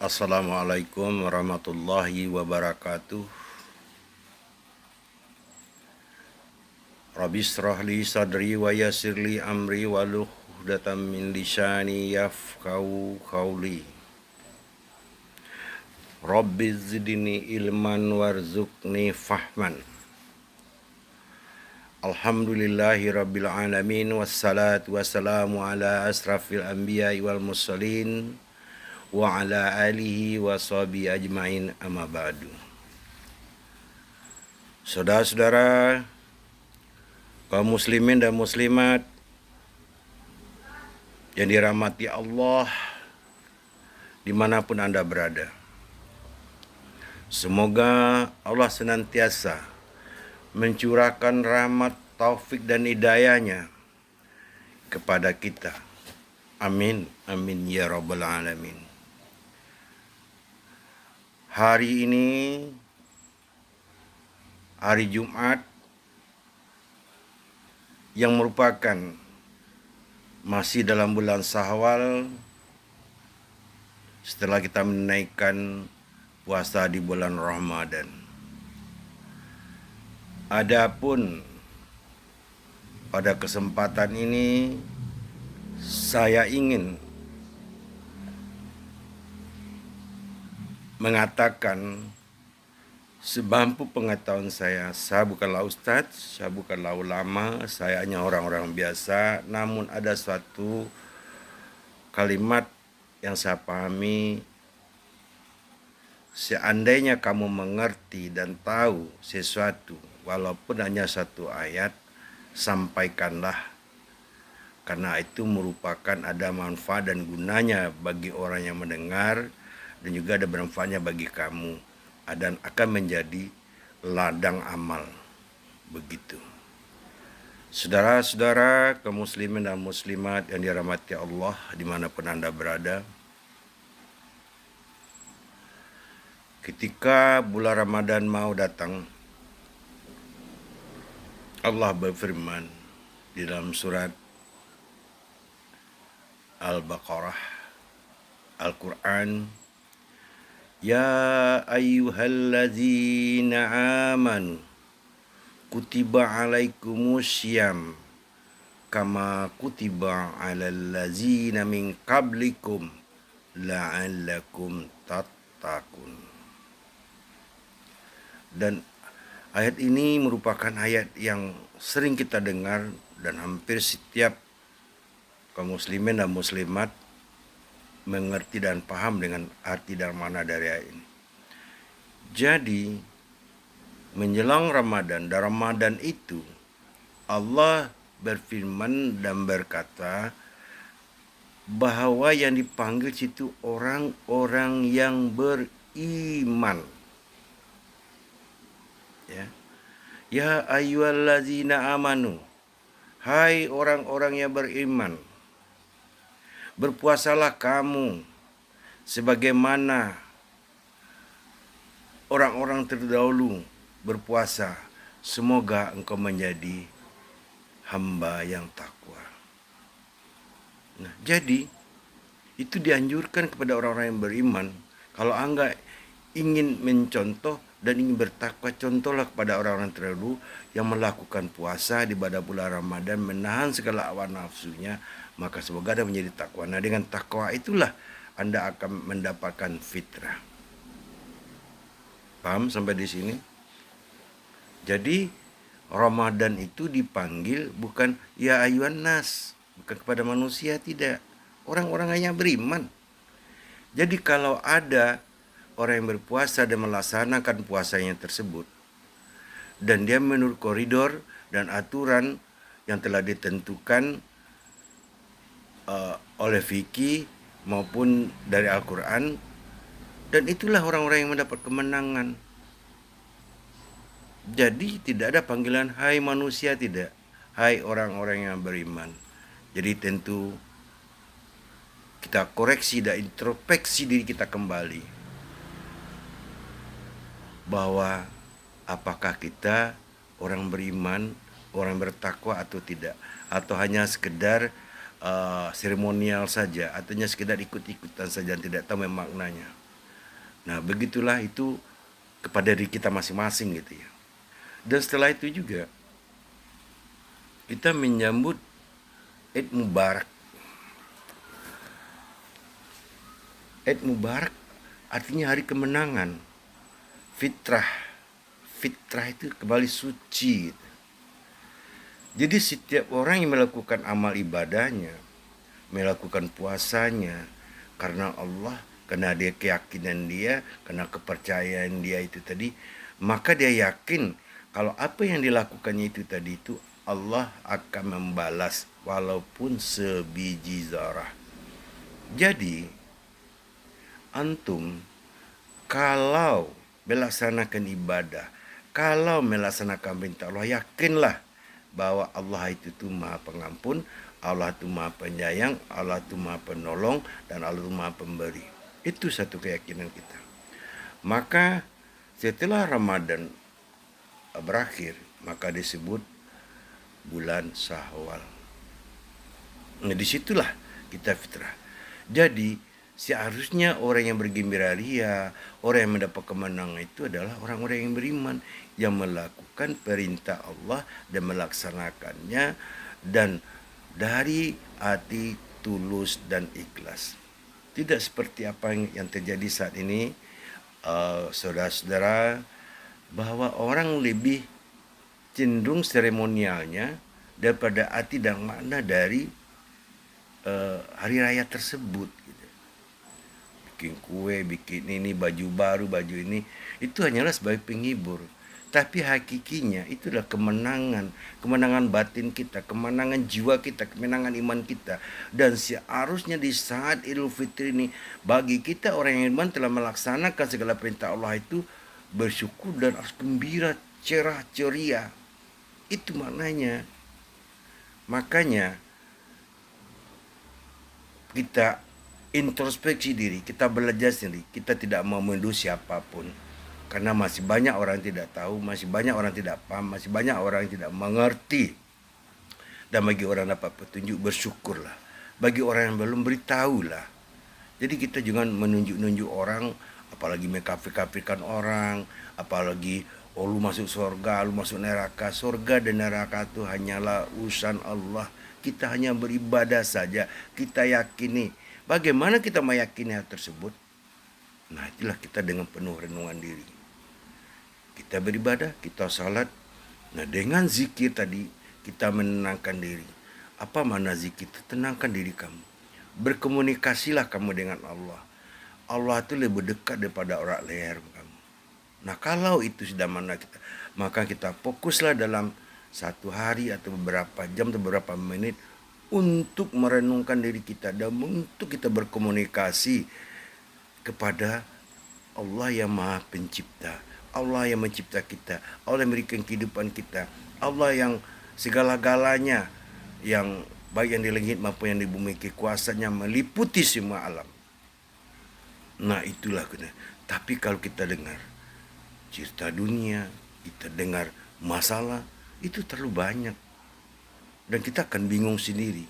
Assalamualaikum warahmatullahi wabarakatuh. Rabbi shrah li sadri wa yassir li amri wahlul 'uqdatam min lisani yafqahu qawli. Rabbi zidni ilman warzuqni fahman. Alhamdulillahi rabbil alamin wassalatu wassalamu ala asrafil anbiya'i wal mursalin wa ala alihi wa sahbihi ajmain amma ba'du. Saudara-saudara kaum muslimin dan muslimat yang dirahmati Allah dimanapun Anda berada, semoga Allah senantiasa mencurahkan rahmat, taufik dan hidayahnya kepada kita. Amin, amin ya rabbal alamin. Hari ini hari Jumat yang merupakan masih dalam bulan Syawal setelah kita menaikkan puasa di bulan Ramadan. Adapun pada kesempatan ini saya ingin mengatakan sebampu pengetahuan saya bukanlah ustadz, saya bukanlah ulama, saya hanya orang-orang biasa, namun ada suatu kalimat yang saya pahami. Seandainya kamu mengerti dan tahu sesuatu, walaupun hanya satu ayat, sampaikanlah, karena itu merupakan ada manfaat dan gunanya bagi orang yang mendengar, dan juga ada manfaatnya bagi kamu, dan akan menjadi ladang amal. Begitu. Saudara-saudara kaum muslimin dan muslimat yang dirahmati Allah dimanapun Anda berada, ketika bulan Ramadan mau datang, Allah berfirman di dalam surat Al-Baqarah, Al-Quran, Ya ayyuhalladzina amanu kutiba alaikumussyam kama kutiba alal ladzina min qablikum la'allakum tattaqun. Dan ayat ini merupakan ayat yang sering kita dengar dan hampir setiap kaum muslimin dan muslimat mengerti dan paham dengan arti dan makna dari ayat ini. Jadi menjelang Ramadan, dan Ramadan itu Allah berfirman dan berkata bahwa yang dipanggil situ orang-orang yang beriman. Ya ayyuhallazina amanu, hai orang-orang yang beriman, berpuasalah kamu sebagaimana orang-orang terdahulu berpuasa, semoga engkau menjadi hamba yang takwa. Nah, jadi itu dianjurkan kepada orang-orang yang beriman. Kalau Anda ingin mencontoh dan ingin bertakwa, contohlah kepada orang-orang terdahulu yang melakukan puasa di pada bulan Ramadan, menahan segala hawa nafsunya, maka semoga Anda menjadi takwa. Nah, dengan takwa itulah Anda akan mendapatkan fitrah. Paham sampai di sini? Jadi Ramadan itu dipanggil bukan ya ayuhan nas, bukan kepada manusia, tidak. Orang-orang hanya beriman. Jadi kalau ada orang yang berpuasa dan melaksanakan puasanya tersebut, dan dia menurut koridor dan aturan yang telah ditentukan oleh fikih maupun dari Al-Quran, dan itulah orang-orang yang mendapat kemenangan. Jadi tidak ada panggilan hai manusia, tidak, hai orang-orang yang beriman. Jadi tentu kita koreksi dan introspeksi diri kita kembali, bahwa apakah kita orang beriman, orang bertakwa atau tidak, atau hanya sekedar seremonial saja, artinya sekedar ikut-ikutan saja, tidak tahu maknanya. Nah, begitulah itu kepada diri kita masing-masing gitu ya. Dan setelah itu juga kita menyambut Eid Mubarak. Eid Mubarak artinya hari kemenangan. Fitrah. Fitrah itu kembali suci. Jadi setiap orang yang melakukan amal ibadahnya, melakukan puasanya karena Allah, karena dia keyakinan dia, karena kepercayaan dia itu tadi, maka dia yakin kalau apa yang dilakukannya itu tadi itu Allah akan membalas walaupun sebiji zarah. Jadi antum kalau melaksanakan ibadah, kalau melaksanakan perintah Allah, yakinlah bahwa Allah itu tuh Maha Pengampun, Allah itu Maha Penyayang, Allah itu Maha Penolong, dan Allah itu Maha Pemberi. Itu satu keyakinan kita. Maka setelah Ramadan berakhir, maka disebut bulan Syawal. Nah, disitulah kita fitrah. Jadi seharusnya orang yang bergembira ria, orang yang mendapat kemenangan itu adalah orang-orang yang beriman, yang melakukan perintah Allah dan melaksanakannya dan dari hati tulus dan ikhlas. Tidak seperti apa yang terjadi saat ini, saudara-saudara, bahwa orang lebih cenderung seremonialnya daripada arti dan makna dari hari raya tersebut. Bikin kue, bikin ini, baju baru, baju ini, itu hanyalah sebagai penghibur. Tapi hakikinya itulah kemenangan, kemenangan batin kita, kemenangan jiwa kita, kemenangan iman kita. Dan seharusnya di saat Idul Fitri ini, bagi kita orang yang iman telah melaksanakan segala perintah Allah itu, bersyukur dan harus gembira, cerah, ceria. Itu maknanya. Makanya kita introspeksi diri, kita belajar sendiri, kita tidak mau menuduh siapapun. Karena masih banyak orang yang tidak tahu, masih banyak orang yang tidak paham, masih banyak orang yang tidak mengerti. Dan bagi orang dapat petunjuk, bersyukurlah. Bagi orang yang belum, beritahulah. Jadi kita jangan menunjuk-nunjuk orang, apalagi mengkafir-kafirkan orang, apalagi oh lu masuk surga, lu masuk neraka. Surga dan neraka itu hanyalah urusan Allah. Kita hanya beribadah saja, kita yakini. Bagaimana kita meyakini hal tersebut? Nah, itulah kita dengan penuh renungan diri. Kita beribadah, kita salat. Nah, dengan zikir tadi kita menenangkan diri. Apa makna zikir? Tenangkan diri kamu. Berkomunikasilah kamu dengan Allah. Allah itu lebih dekat daripada orak leher kamu. Nah, kalau itu sudah makna kita, maka kita fokuslah dalam satu hari atau beberapa jam atau beberapa menit untuk merenungkan diri kita dan untuk kita berkomunikasi kepada Allah yang Maha Pencipta, Allah yang mencipta kita, Allah yang memberikan kehidupan kita, Allah yang segala-galanya, yang baik yang di langit maupun yang di bumi, kekuasaannya meliputi semua alam. Nah, itulah kena. Tapi kalau kita dengar cerita dunia, kita dengar masalah, itu terlalu banyak. Dan kita akan bingung sendiri.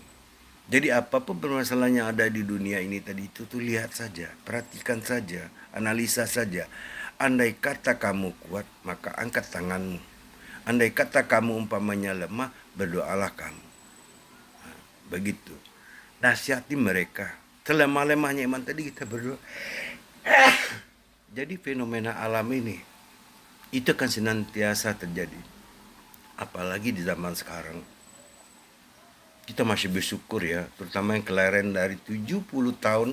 Jadi apapun permasalahan yang ada di dunia ini tadi itu tuh lihat saja, perhatikan saja, analisa saja. Andai kata kamu kuat, maka angkat tanganmu. Andai kata kamu umpamanya lemah, berdoalah kamu. Nah, begitu. Nasihati mereka. Selemah-lemahnya iman tadi kita berdoa. Jadi fenomena alam ini itu akan senantiasa terjadi. Apalagi di zaman sekarang. Kita masih bersyukur ya, terutama yang kelahiran dari 70 tahun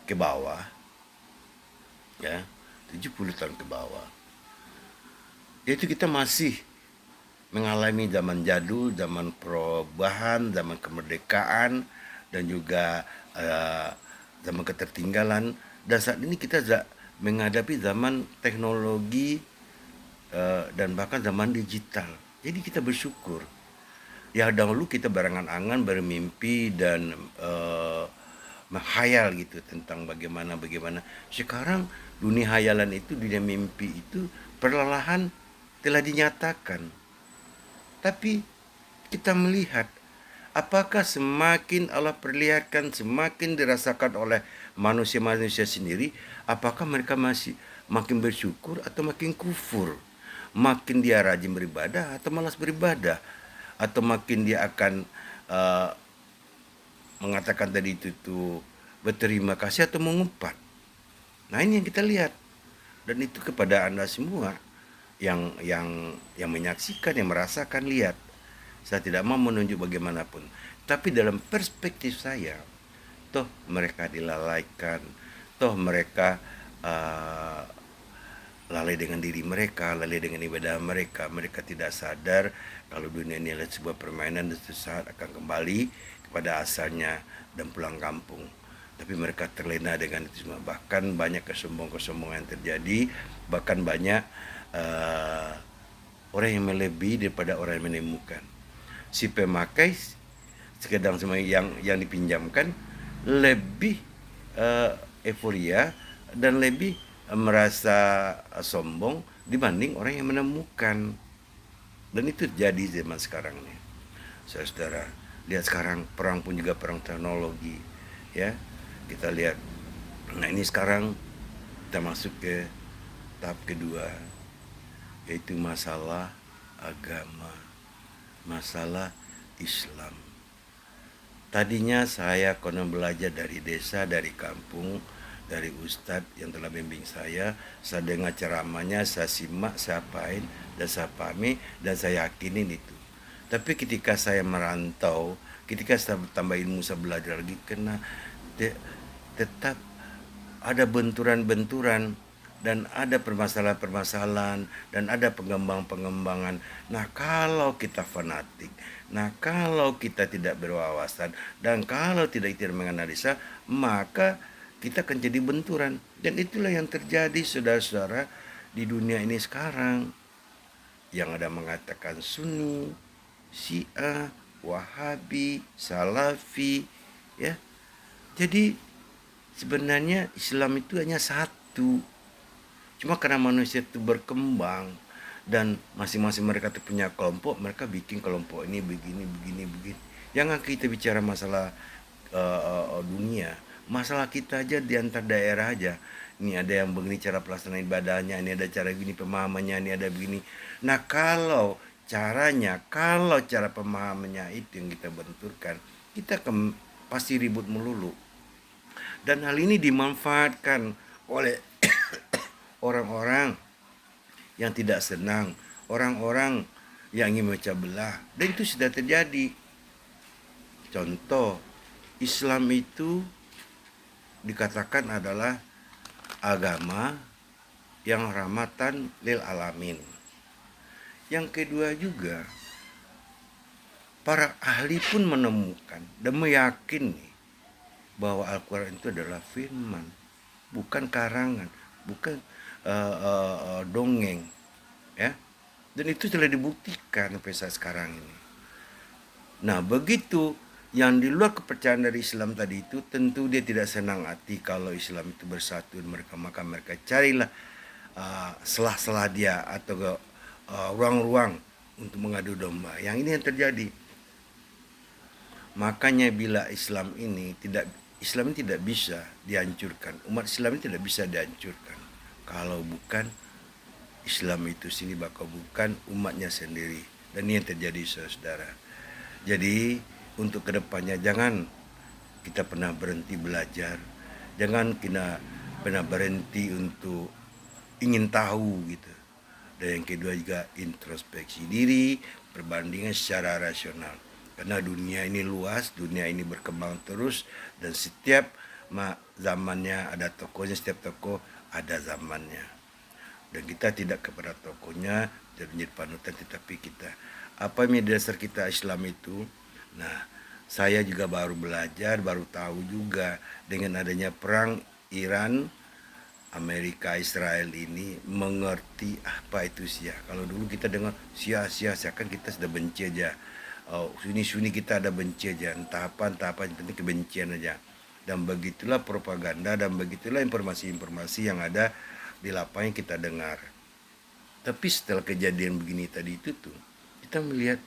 ke bawah. Ya, 70 tahun ke bawah. Yaitu kita masih mengalami zaman jadul, zaman perubahan, zaman kemerdekaan, dan juga zaman ketertinggalan. Dan saat ini kita menghadapi zaman teknologi dan bahkan zaman digital. Jadi kita bersyukur. Ya dahulu kita berangan-angan, bermimpi dan menghayal gitu tentang bagaimana. Sekarang dunia hayalan itu, dunia mimpi itu perlahan telah dinyatakan. Tapi kita melihat apakah semakin Allah perlihatkan, semakin dirasakan oleh manusia-manusia sendiri, apakah mereka masih makin bersyukur atau makin kufur? Makin dia rajin beribadah atau malas beribadah? Atau makin dia akan uh, mengatakan tadi itu tuh berterima kasih atau mengumpat? Nah, ini yang kita lihat. Dan itu kepada Anda semua yang menyaksikan, yang merasakan, lihat. Saya tidak mau menunjuk bagaimanapun. Tapi dalam perspektif saya, toh mereka dilalaikan, toh mereka uh, lalai dengan diri mereka, lalai dengan ibadah mereka. Mereka tidak sadar kalau dunia ini adalah sebuah permainan dan sesaat akan kembali kepada asalnya dan pulang kampung. Tapi mereka terlena dengan itu semua. Bahkan banyak kesombongan yang terjadi, bahkan banyak orang yang melebihi daripada orang yang menemukan. Si pemakai sekedang semua yang dipinjamkan lebih euforia dan lebih merasa sombong dibanding orang yang menemukan. Dan itu terjadi zaman sekarang nih, saudara. Lihat sekarang perang pun juga perang teknologi, ya. Kita lihat. Nah, ini sekarang kita masuk ke tahap kedua, yaitu masalah agama, masalah Islam. Tadinya saya konon belajar dari desa, dari kampung, dari ustadz yang telah bimbing saya dengar ceramahnya, saya simak, saya apain, dan saya pahami, dan saya yakinin itu. Tapi ketika saya merantau, ketika saya bertambah ilmu, saya belajar lagi, kena tetap ada benturan-benturan dan ada permasalahan-permasalahan dan ada pengembangan-pengembangan. Nah, kalau kita fanatik, nah kalau kita tidak berwawasan dan kalau tidak menganalisa, maka kita akan jadi benturan. Dan itulah yang terjadi, saudara-saudara, di dunia ini sekarang. Yang ada mengatakan Sunni, Syiah, Wahabi, Salafi, ya. Jadi sebenarnya Islam itu hanya satu. Cuma karena manusia itu berkembang dan masing-masing mereka itu punya kelompok, mereka bikin kelompok ini begini. Jangan kita bicara masalah dunia, masalah kita aja di antar daerah aja. Ini ada yang begini cara pelaksanaan ibadahnya, ini ada cara begini pemahamannya, ini ada begini. Nah, kalau cara pemahamannya itu yang kita benturkan, kita pasti ribut melulu. Dan hal ini dimanfaatkan oleh orang-orang yang tidak senang, orang-orang yang ingin memecah belah. Dan itu sudah terjadi. Contoh, Islam itu dikatakan adalah agama yang rahmatan lil alamin. Yang kedua juga, para ahli pun menemukan dan meyakini bahwa Al-Quran itu adalah firman, bukan karangan, bukan dongeng, ya. Dan itu telah dibuktikan sampai saat sekarang ini. Nah, begitu yang di luar kepercayaan dari Islam tadi itu, tentu dia tidak senang hati kalau Islam itu bersatu mereka, maka mereka carilah selah-selah dia atau ruang-ruang untuk mengadu domba. Yang ini yang terjadi. Makanya bila Islam ini tidak bisa dihancurkan, umat Islam ini tidak bisa dihancurkan kalau bukan Islam itu sendiri, bakal bukan umatnya sendiri. Dan ini yang terjadi, saudara. Jadi untuk kedepannya jangan kita pernah berhenti belajar, jangan kita pernah berhenti untuk ingin tahu gitu. Dan yang kedua juga introspeksi diri, perbandingan secara rasional. Karena dunia ini luas, dunia ini berkembang terus, dan setiap zamannya ada tokohnya, setiap tokoh ada zamannya. Dan kita tidak kepada tokohnya dan menjadi panutan, tetapi kita apa yang dasar kita Islam itu. Nah, saya juga baru belajar, baru tahu juga dengan adanya perang Iran Amerika Israel ini, mengerti apa itu Syiah. Kalau dulu kita dengar Syiah kan kita sudah benci aja. Sunni kita ada benci aja, entah apa yang penting kebencian aja. Dan begitulah propaganda dan begitulah informasi-informasi yang ada di lapangan kita dengar. Tapi setelah kejadian begini tadi itu tuh, kita melihat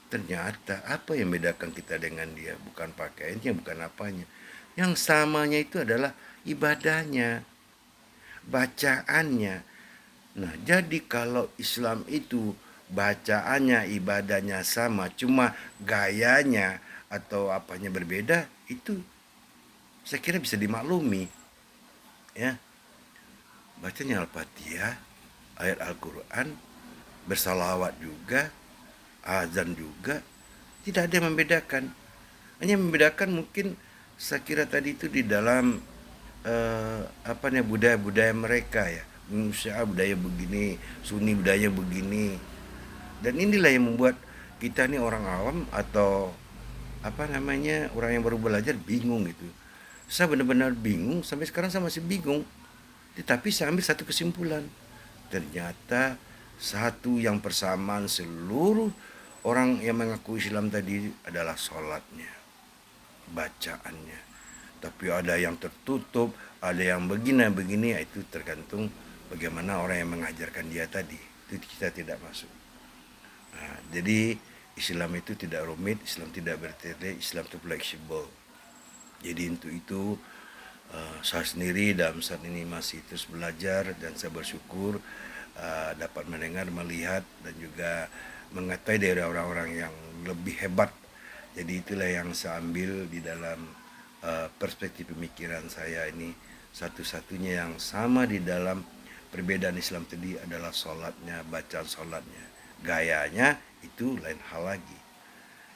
ternyata apa yang membedakan kita dengan dia, bukan pakaiannya, bukan apanya, Yang samanya itu adalah ibadahnya, bacaannya. Nah, jadi kalau Islam itu bacaannya, ibadahnya sama, cuma gayanya atau apanya berbeda, itu saya kira bisa dimaklumi. Ya, bacanya Al-Fatihah, ayat Al-Quran, bersalawat juga, azan juga, tidak ada yang membedakan. Hanya membedakan mungkin saya kira tadi itu di dalam budaya-budaya mereka ya. Syiah budaya begini, Sunni budaya begini. Dan inilah yang membuat kita nih orang awam atau orang yang baru belajar bingung gitu. Saya benar-benar bingung, sampai sekarang saya masih bingung. Tetapi saya ambil satu kesimpulan. Ternyata satu yang persamaan seluruh orang yang mengaku Islam tadi adalah sholatnya, bacaannya. Tapi ada yang tertutup, ada yang begini, itu tergantung bagaimana orang yang mengajarkan dia tadi. Itu kita tidak masuk. Nah, jadi Islam itu tidak rumit, Islam tidak bertele, Islam itu fleksibel. Jadi untuk itu saya sendiri dalam saat ini masih terus belajar dan saya bersyukur dapat mendengar, melihat dan juga mengetahui dari orang-orang yang lebih hebat. Jadi itulah yang saya ambil di dalam perspektif pemikiran saya ini. Satu-satunya yang sama di dalam perbedaan Islam tadi adalah sholatnya, bacaan sholatnya. Gayanya itu lain hal lagi.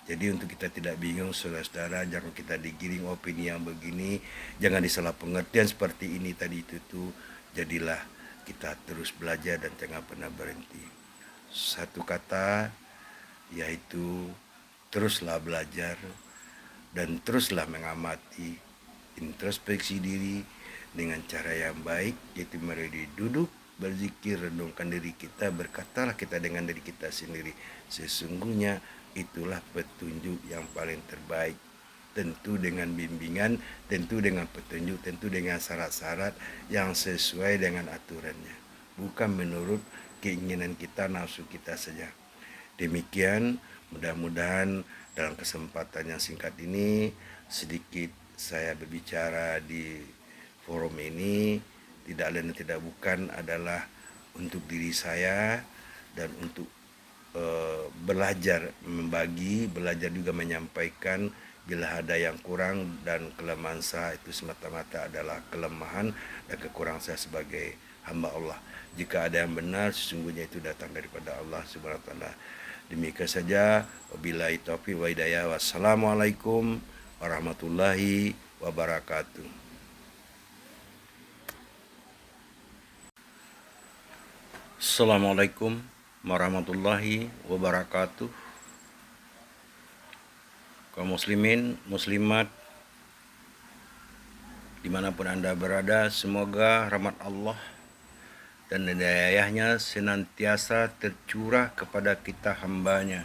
Jadi untuk kita tidak bingung saudara-saudara, jangan kita digiring opini yang begini, jangan disalah pengertian seperti ini tadi itu. Jadilah kita terus belajar dan jangan pernah berhenti. Satu kata yaitu teruslah belajar dan teruslah mengamati, introspeksi diri dengan cara yang baik, yaitu melalui duduk, berzikir, renungkan diri kita, berkatalah kita dengan diri kita sendiri, sesungguhnya itulah petunjuk yang paling terbaik. Tentu dengan bimbingan, tentu dengan petunjuk, tentu dengan syarat-syarat yang sesuai dengan aturannya, bukan menurut keinginan kita, nafsu kita saja. Demikian, mudah-mudahan dalam kesempatan yang singkat ini sedikit saya berbicara di forum ini tidak lain dan tidak bukan adalah untuk diri saya dan untuk belajar membagi, belajar juga menyampaikan bila ada yang kurang dan kelemahan saya itu semata-mata adalah kelemahan dan kekurangan saya sebagai hamba Allah. Jika ada yang benar sesungguhnya itu datang daripada Allah Subhanahu wa taala. Demikian saja, wabillahi taufiq wa hidayah. Wassalamualaikum warahmatullahi wabarakatuh. Assalamualaikum warahmatullahi wabarakatuh. Kaum muslimin, muslimat dimanapun Anda berada, semoga rahmat Allah dan hidayahnya senantiasa tercurah kepada kita hambanya.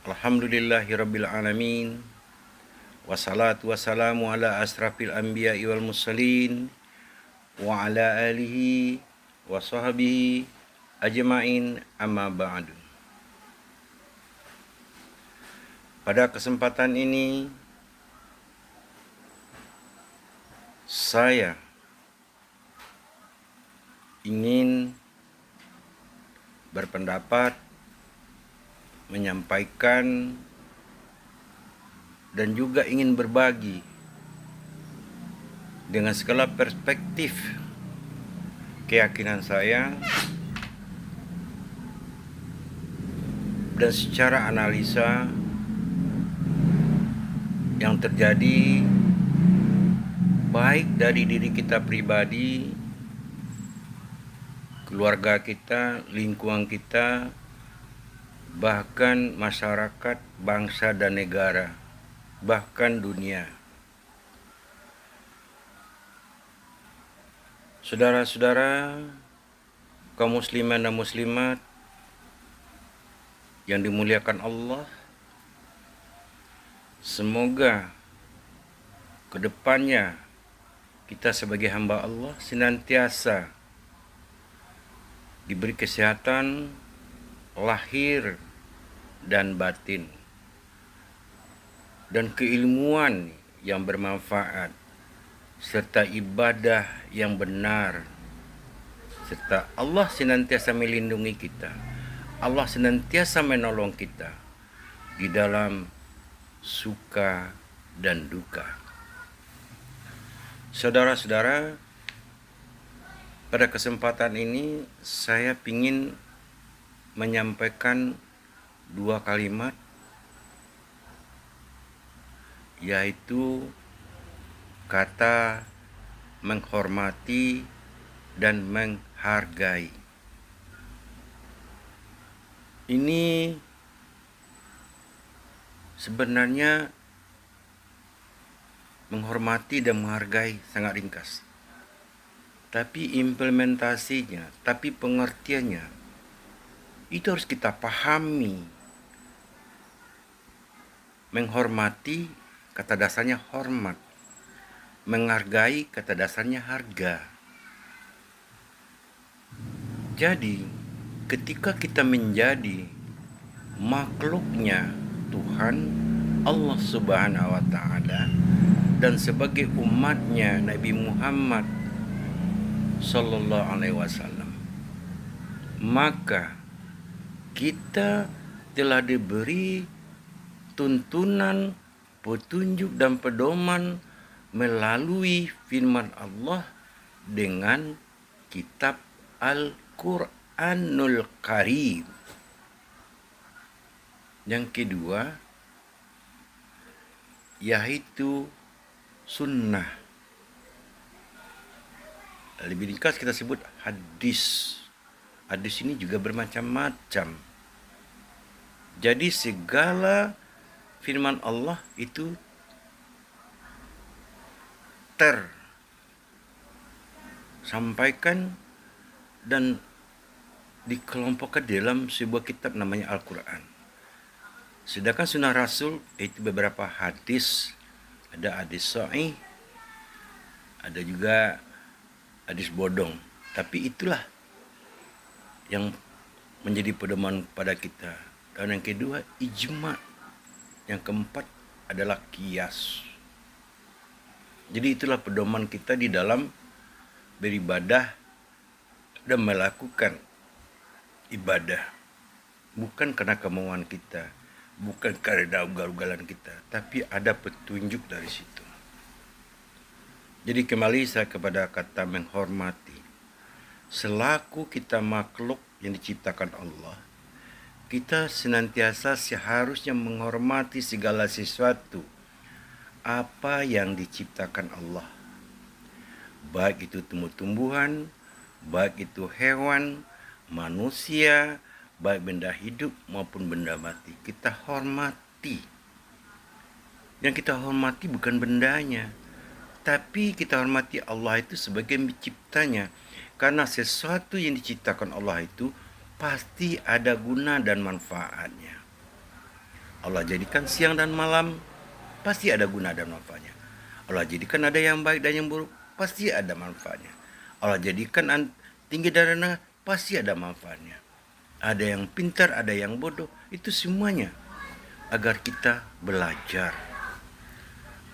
Alhamdulillahirabbil alamin. Wassalatu wassalamu ala asrafil anbiya'i wal mursalin wa ala alihi wa sahbihi ajma'in, amma ba'du. Pada kesempatan ini saya ingin berpendapat, menyampaikan dan juga ingin berbagi dengan segala perspektif keyakinan saya dan secara analisa yang terjadi baik dari diri kita pribadi, keluarga kita, lingkungan kita, bahkan masyarakat, bangsa dan negara, bahkan dunia. Saudara-saudara, kaum muslimin dan muslimat yang dimuliakan Allah, semoga kedepannya kita sebagai hamba Allah senantiasa diberi kesehatan lahir dan batin, dan keilmuan yang bermanfaat, serta ibadah yang benar, serta Allah senantiasa melindungi kita. Allah senantiasa menolong kita di dalam suka dan duka. Saudara-saudara, pada kesempatan ini saya ingin menyampaikan dua kalimat, yaitu kata menghormati dan menghargai. Ini sebenarnya menghormati dan menghargai sangat ringkas. Tapi implementasinya, tapi pengertiannya, itu harus kita pahami. Menghormati, kata dasarnya hormat. Menghargai, kata dasarnya harga. Jadi, ketika kita menjadi makhluknya Tuhan Allah Subhanahu wa Ta'ala dan sebagai umatnya Nabi Muhammad Sallallahu Alaihi Wasallam, maka kita telah diberi tuntunan, petunjuk dan pedoman melalui firman Allah dengan kitab Al-Quranul Karim. Yang kedua, yaitu sunnah. Lebih ringkas kita sebut hadis. Hadis ini juga bermacam-macam. Jadi segala firman Allah itu tersampaikan dan dikelompokkan dalam sebuah kitab namanya Al-Quran. Sedangkan sunnah Rasul itu beberapa hadis. Ada hadis sahih, ada juga hadis bodong. Tapi itulah yang menjadi pedoman pada kita. Dan yang kedua, ijma. Yang keempat adalah qiyas. Jadi itulah pedoman kita di dalam beribadah dan melakukan ibadah. Bukan karena kemauan kita, bukan karena ugal-ugalan kita, tapi ada petunjuk dari situ. Jadi kembali saya kepada kata menghormati. Selaku kita makhluk yang diciptakan Allah, kita senantiasa seharusnya menghormati segala sesuatu apa yang diciptakan Allah. Baik itu tumbuh-tumbuhan, baik itu hewan, manusia, baik benda hidup maupun benda mati. Kita hormati. Yang kita hormati bukan bendanya, tapi kita hormati Allah itu sebagai penciptanya. Karena sesuatu yang diciptakan Allah itu pasti ada guna dan manfaatnya. Allah jadikan siang dan malam, pasti ada guna dan manfaatnya. Allah jadikan ada yang baik dan yang buruk, pasti ada manfaatnya. Allah jadikan tinggi dan rendah, pasti ada manfaatnya. Ada yang pintar, ada yang bodoh, itu semuanya agar kita belajar.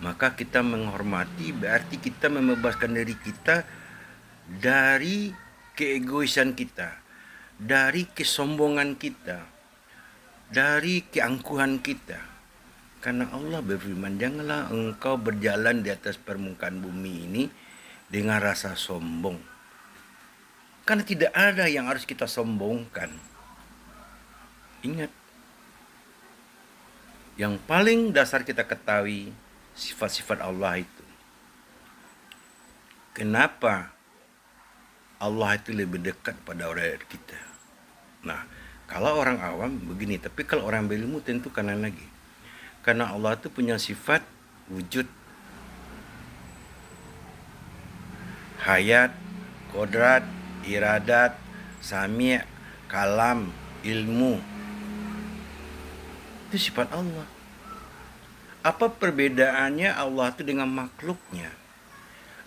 Maka kita menghormati berarti kita membebaskan diri kita dari keegoisan kita, dari kesombongan kita, dari keangkuhan kita. Karena Allah berfirman, janganlah engkau berjalan di atas permukaan bumi ini dengan rasa sombong. Karena tidak ada yang harus kita sombongkan. Ingat, yang paling dasar kita ketahui sifat-sifat Allah itu. Kenapa Allah itu lebih dekat pada orang kita? Nah, kalau orang awam begini, tapi kalau orang berilmu tentu kanan lagi. Karena Allah itu punya sifat wujud, hayat, kodrat, iradat, sami', kalam, ilmu. Itu sifat Allah. Apa perbedaannya Allah itu dengan makhluknya?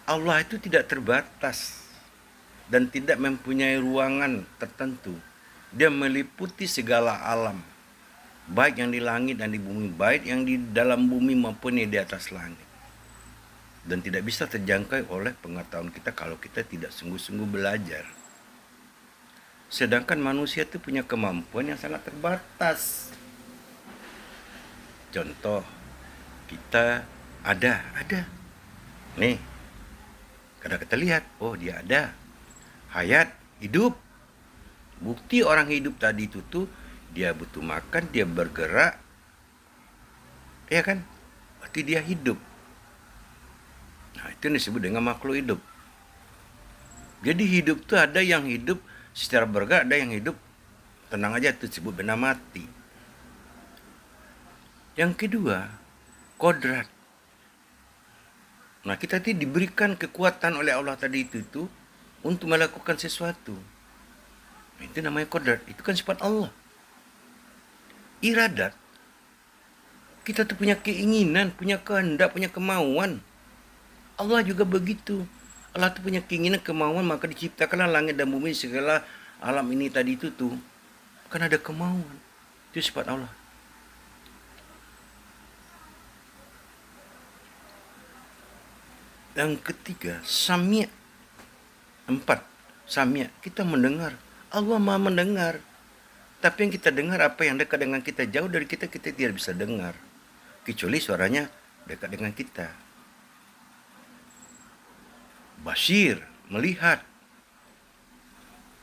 Allah itu tidak terbatas dan tidak mempunyai ruangan tertentu. Dia meliputi segala alam. baik yang di langit dan di bumi, baik yang di dalam bumi maupun yang di atas langit. Dan tidak bisa terjangkau oleh pengetahuan kita kalau kita tidak sungguh-sungguh belajar. Sedangkan manusia itu punya kemampuan yang sangat terbatas. Contoh, kita ada. Nih, kadang kita lihat, oh dia ada. Hayat, hidup. Bukti orang hidup tadi itu tuh, dia butuh makan, dia bergerak. Ya kan? Berarti dia hidup. Nah, itu disebut dengan makhluk hidup. Jadi hidup tuh ada yang hidup secara bergerak, ada yang hidup tenang aja, itu disebut benda mati. Yang kedua, kodrat. Nah, kita tadi diberikan kekuatan oleh Allah tadi itu untuk melakukan sesuatu. Itu namanya kodrat. Itu kan sifat Allah. Iradat. Kita tuh punya keinginan, punya kehendak, punya kemauan. Allah juga begitu. Allah tuh punya keinginan, kemauan, maka diciptakanlah langit dan bumi, segala alam ini tadi itu tuh. Kan ada kemauan. Itu sifat Allah. Yang ketiga, samia. 4. Samia, kita mendengar. Allah Maha mendengar. Tapi yang kita dengar apa yang dekat dengan kita, jauh dari kita tidak bisa dengar. Kecuali suaranya dekat dengan kita. Basir, melihat.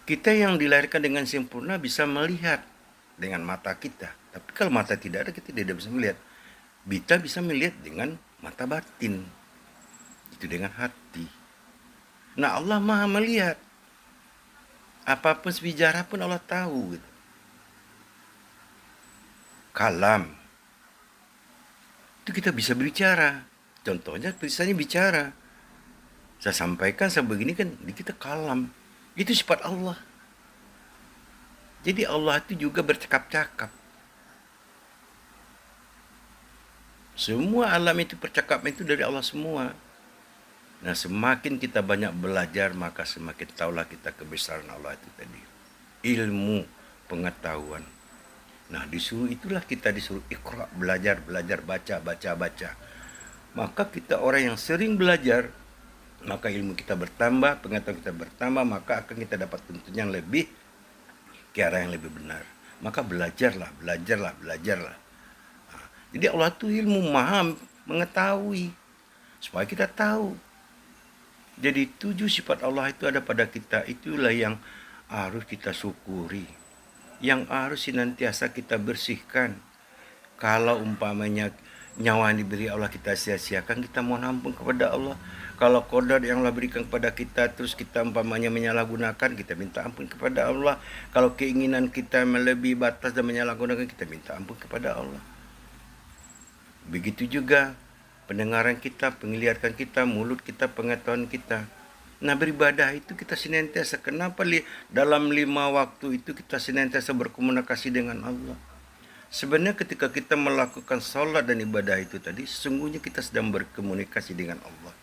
Kita yang dilahirkan dengan sempurna bisa melihat dengan mata kita. Tapi kalau mata tidak ada, kita tidak bisa melihat. Kita bisa melihat dengan mata batin. Itu dengan hati. Nah, Allah Maha melihat. Apapun sebicara pun Allah tahu. Gitu. Kalam. Itu kita bisa berbicara. Contohnya tulisannya bicara. Saya sampaikan sebegini kan di kita kalam. Itu sifat Allah. Jadi Allah itu juga bercakap-cakap. Semua alam itu percakapan itu dari Allah semua. Nah, semakin kita banyak belajar, maka semakin tahulah kita kebesaran Allah itu tadi. Ilmu, pengetahuan. Nah, itulah kita disuruh iqra, belajar, baca. Maka kita orang yang sering belajar, maka ilmu kita bertambah, pengetahuan kita bertambah, maka akan kita dapat tuntun yang lebih ke arah yang lebih benar. Maka belajarlah. Nah, jadi Allah itu ilmu, Maha mengetahui supaya kita tahu. Jadi 7 sifat Allah itu ada pada kita. Itulah yang harus kita syukuri. Yang harus senantiasa kita bersihkan. Kalau umpamanya nyawa yang diberi Allah kita sia-siakan, kita mohon ampun kepada Allah. Kalau qadar yang Allah berikan kepada kita, terus kita umpamanya menyalahgunakan, kita minta ampun kepada Allah. Kalau keinginan kita melebihi batas dan menyalahgunakan, kita minta ampun kepada Allah. Begitu juga pendengaran kita, penglihatan kita, mulut kita, pengetahuan kita. Nah, beribadah itu kita senantiasa. Kenapa dalam 5 waktu itu kita senantiasa berkomunikasi dengan Allah? Sebenarnya ketika kita melakukan sholat dan ibadah itu tadi, sesungguhnya kita sedang berkomunikasi dengan Allah.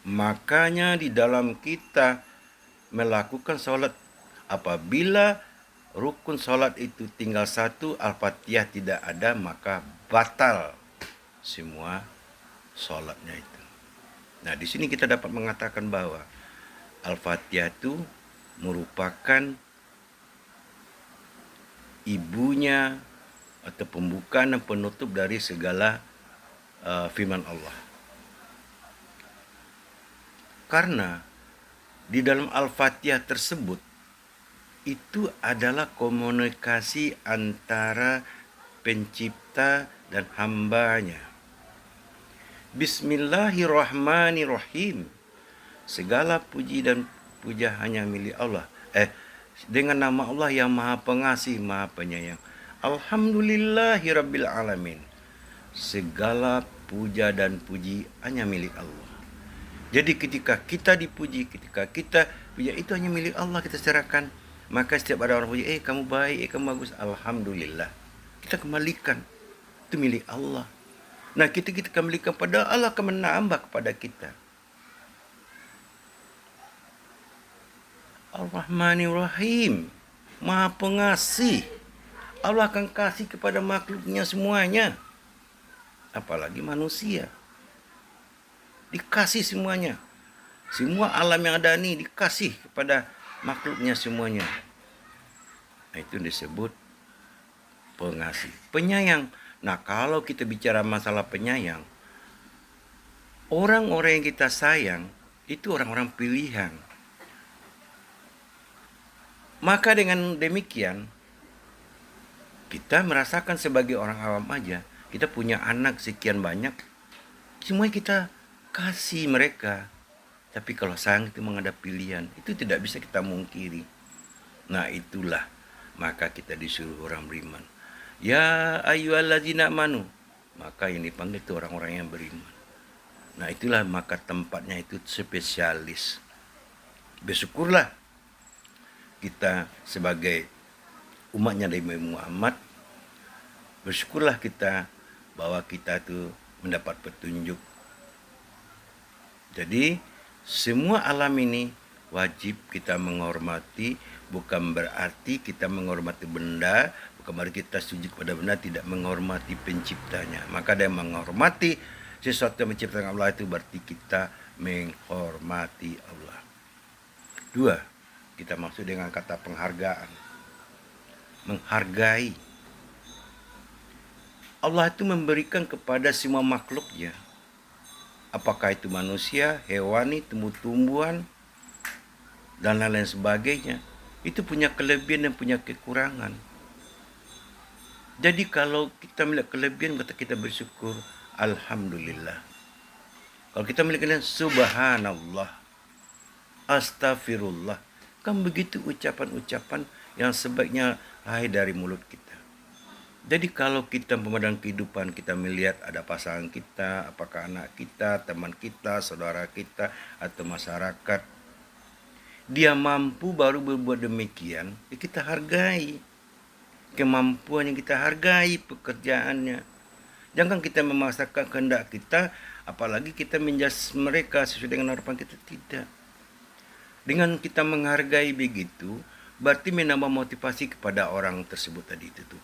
Makanya di dalam kita melakukan sholat, apabila rukun sholat itu tinggal 1, Al-Fatihah tidak ada, maka batal semua sholatnya itu. Nah, di sini kita dapat mengatakan bahwa Al-Fatihah itu merupakan ibunya atau pembukaan dan penutup dari segala firman Allah. Karena di dalam Al-Fatihah tersebut itu adalah komunikasi antara pencipta dan hambanya. Bismillahirrahmanirrahim. Segala puji dan puja hanya milik Allah. Dengan nama Allah yang Maha Pengasih, Maha Penyayang. Alhamdulillahirabbil alamin. Segala puja dan puji hanya milik Allah. Jadi ketika kita dipuji, ketika kita puja, itu hanya milik Allah, kita serahkan. Maka setiap ada orang puji, kamu baik, kamu bagus, alhamdulillah. Kita kembalikan. Itu milik Allah. Nah, kita kembalikan pada Allah, akan menambah kepada kita. Ar-Rahmanir Rahim, Maha Pengasih. Allah akan kasih kepada makhluknya semuanya. Apalagi manusia. Dikasih semuanya. Semua alam yang ada ini dikasih kepada makhluknya semuanya. Nah, itu disebut pengasih, penyayang. Nah, kalau kita bicara masalah penyayang, orang-orang yang kita sayang itu orang-orang pilihan. Maka dengan demikian, kita merasakan sebagai orang awam aja, kita punya anak sekian banyak, semuanya kita kasih mereka. Tapi kalau sayang itu memang ada pilihan, itu tidak bisa kita mungkiri. Nah, itulah maka kita disuruh orang beriman. Ya ayyuhallazina amanu. Maka yang dipanggil itu orang-orang yang beriman. Nah, itulah maka tempatnya itu spesialis. Bersyukurlah kita sebagai umatnya Nabi Muhammad. Bersyukurlah kita bahwa kita itu mendapat petunjuk. Jadi semua alam ini wajib kita menghormati, bukan berarti kita menghormati benda, bukan berarti kita sujud kepada benda, tidak menghormati penciptanya. Maka dia menghormati sesuatu yang menciptakan Allah itu berarti kita menghormati Allah. Dua, kita maksud dengan kata penghargaan. Menghargai. Allah itu memberikan kepada semua makhluknya. Apakah itu manusia, hewani, tumbuh-tumbuhan, dan lain-lain sebagainya. Itu punya kelebihan dan punya kekurangan. Jadi kalau kita melihat kelebihan, kita bersyukur. Alhamdulillah. Kalau kita melihat kelebihan, subhanallah, astagfirullah. Kan begitu ucapan-ucapan yang sebaiknya lahir dari mulut kita. Jadi kalau kita pemadam kehidupan, kita melihat ada pasangan kita, apakah anak kita, teman kita, saudara kita, atau masyarakat, dia mampu baru berbuat demikian, ya kita hargai. Kemampuan yang kita hargai pekerjaannya. Jangan kita memaksakan kehendak kita, apalagi kita menjas mereka sesuai dengan harapan kita, tidak. Dengan kita menghargai begitu, berarti menambah motivasi kepada orang tersebut tadi itu tuh.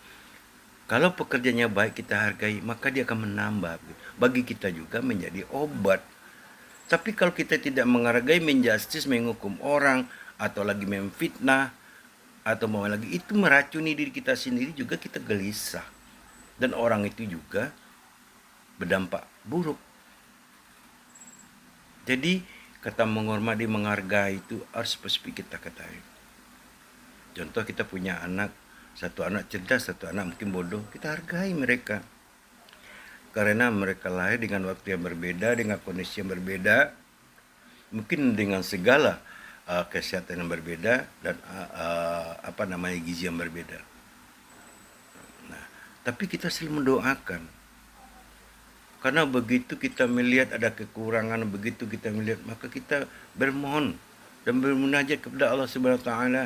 Kalau pekerjaannya baik kita hargai, maka dia akan menambah. Bagi kita juga menjadi obat. Tapi kalau kita tidak menghargai, menjustis, menghukum orang, atau lagi memfitnah, atau mau lagi, itu meracuni diri kita sendiri, juga kita gelisah. Dan orang itu juga berdampak buruk. Jadi kata menghormati, menghargai itu harus spesifik kita ketahui. Contoh kita punya anak, satu anak cerdas, satu anak mungkin bodoh, kita hargai mereka. Karena mereka lahir dengan waktu yang berbeda, dengan kondisi yang berbeda, mungkin dengan segala kesehatan yang berbeda dan gizi yang berbeda. Nah, tapi kita selalu mendoakan. Karena begitu kita melihat ada kekurangan, begitu kita melihat, maka kita bermohon dan bermunajat kepada Allah Subhanahu wa taala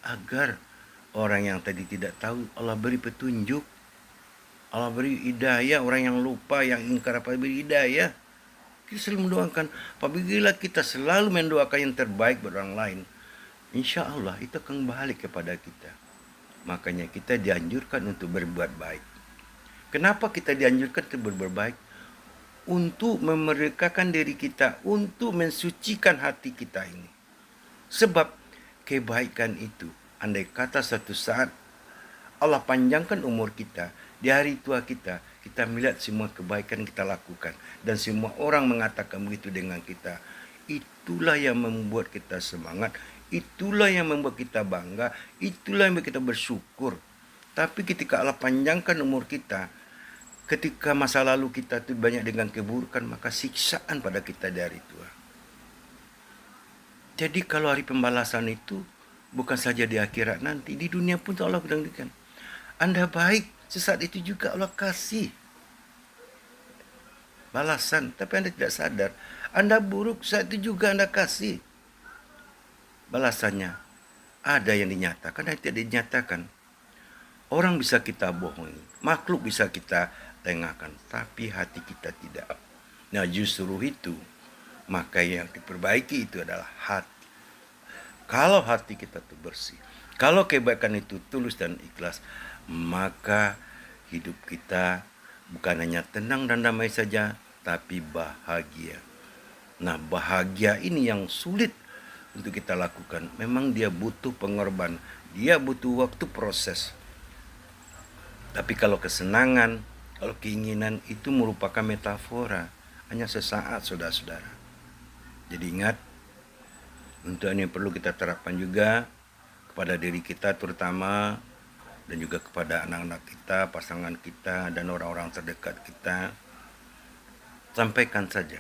agar orang yang tadi tidak tahu, Allah beri petunjuk, Allah beri hidayah. Orang yang lupa, yang ingkar apa, beri hidayah. Kita selalu mendoakan. Apabila kita selalu mendoakan yang terbaik buat orang lain, insya Allah itu akan balik kepada kita. Makanya kita dianjurkan untuk berbuat baik. Kenapa kita dianjurkan untuk berbuat baik? Untuk memerdekakan diri kita, untuk mensucikan hati kita ini. Sebab kebaikan itu, andai kata suatu saat Allah panjangkan umur kita, di hari tua kita, kita melihat semua kebaikan yang kita lakukan. Dan semua orang mengatakan begitu dengan kita. Itulah yang membuat kita semangat. Itulah yang membuat kita bangga. Itulah yang membuat kita bersyukur. Tapi ketika Allah panjangkan umur kita, ketika masa lalu kita itu banyak dengan keburukan, maka siksaan pada kita di hari tua. Jadi kalau hari pembalasan itu bukan saja di akhirat nanti, di dunia pun Allah berikan. Anda baik, sesaat itu juga Allah kasih balasan, tapi Anda tidak sadar. Anda buruk, saat itu juga Anda kasih balasannya. Ada yang dinyatakan, ada yang tidak dinyatakan. Orang bisa kita bohongi, makhluk bisa kita tengahkan, tapi hati kita tidak. Nah, justru itu, maka yang diperbaiki itu adalah hati. Kalau hati kita itu bersih, kalau kebaikan itu tulus dan ikhlas, maka hidup kita bukan hanya tenang dan damai saja, tapi bahagia. Nah, bahagia ini yang sulit untuk kita lakukan. Memang dia butuh pengorbanan, dia butuh waktu proses. Tapi kalau kesenangan, kalau keinginan itu merupakan metafora, hanya sesaat, saudara-saudara. Jadi ingat, untuk ini perlu kita terapkan juga kepada diri kita terutama, dan juga kepada anak-anak kita, pasangan kita, dan orang-orang terdekat kita. Sampaikan saja.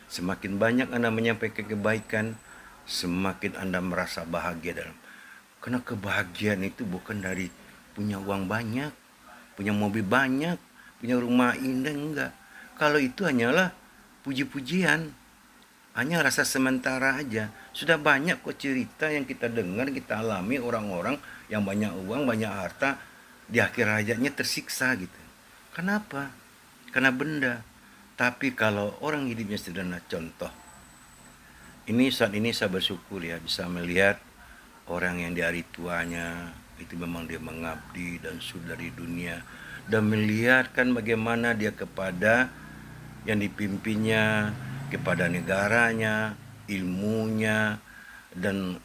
Semakin banyak Anda menyampaikan kebaikan, semakin Anda merasa bahagia dalam. Karena kebahagiaan itu bukan dari punya uang banyak, punya mobil banyak, punya rumah indah, enggak. Kalau itu hanyalah puji-pujian, hanya rasa sementara aja. Sudah banyak kok cerita yang kita dengar, kita alami orang-orang yang banyak uang, banyak harta, di akhir hayatnya tersiksa gitu. Kenapa? Karena benda. Tapi kalau orang hidupnya sederhana, contoh. Saat ini saya bersyukur ya bisa melihat orang yang di hari tuanya itu memang dia mengabdi dan sudah dari dunia, dan melihatkan bagaimana dia kepada yang dipimpinnya, kepada negaranya, ilmunya, dan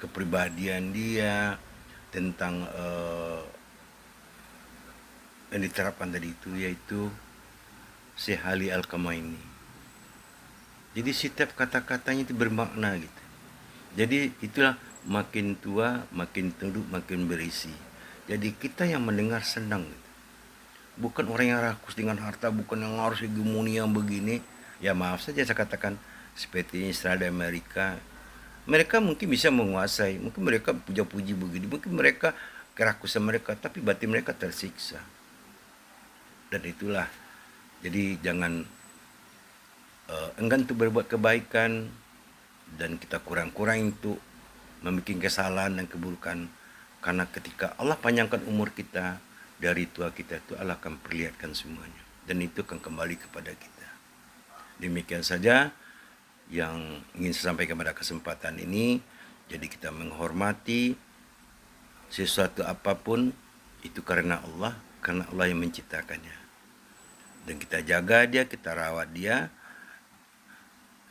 kepribadian dia tentang yang diterapkan tadi itu, yaitu Syekh Al-Kamaini. Jadi setiap kata-katanya itu bermakna gitu. Jadi itulah, makin tua, makin tunduk, makin berisi. Jadi kita yang mendengar senang gitu. Bukan orang yang rakus dengan harta, bukan yang harus hegemoni yang begini. Ya maaf saja saya katakan, seperti Israel dan Amerika. Mereka mungkin bisa menguasai, mungkin mereka puja-puji begini, mungkin mereka kerakusan mereka, tapi batin mereka tersiksa. Dan itulah, jadi jangan enggan untuk berbuat kebaikan, dan kita kurang-kurang untuk membuat kesalahan dan keburukan. Karena ketika Allah panjangkan umur kita, dari tua kita itu Allah akan perlihatkan semuanya, dan itu akan kembali kepada kita. Demikian saja yang ingin saya sampaikan pada kesempatan ini. Jadi kita menghormati sesuatu apapun itu karena Allah yang menciptakannya, dan kita jaga dia, kita rawat dia,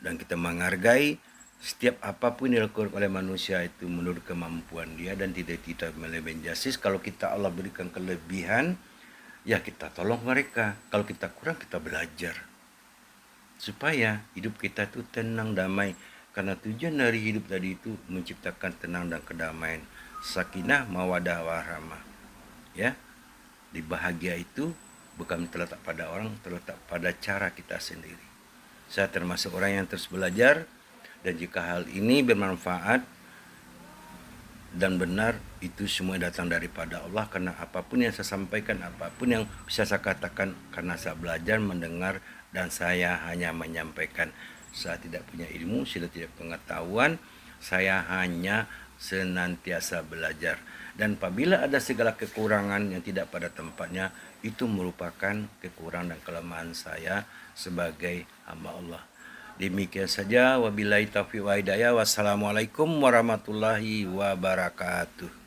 dan kita menghargai setiap apapun yang dilakukan oleh manusia itu menurut kemampuan dia, dan tidak melebihi justice. Kalau kita Allah berikan kelebihan, ya kita tolong mereka. Kalau kita kurang, kita belajar supaya hidup kita itu tenang, damai. Karena tujuan dari hidup tadi itu menciptakan tenang dan kedamaian, sakinah, mawadah, warahmah. Ya, di bahagia itu bukan terletak pada orang, terletak pada cara kita sendiri. Saya termasuk orang yang terus belajar, dan jika hal ini bermanfaat dan benar, itu semua datang daripada Allah. Karena apapun yang saya sampaikan, apapun yang bisa saya katakan, karena saya belajar, mendengar, dan saya hanya menyampaikan. Saya tidak punya ilmu, saya tidak pengetahuan, saya hanya senantiasa belajar. Dan apabila ada segala kekurangan yang tidak pada tempatnya, itu merupakan kekurangan dan kelemahan saya sebagai hamba Allah. Demikian saja, wabillahi taufiq wa hidayah. Wassalamualaikum warahmatullahi wabarakatuh.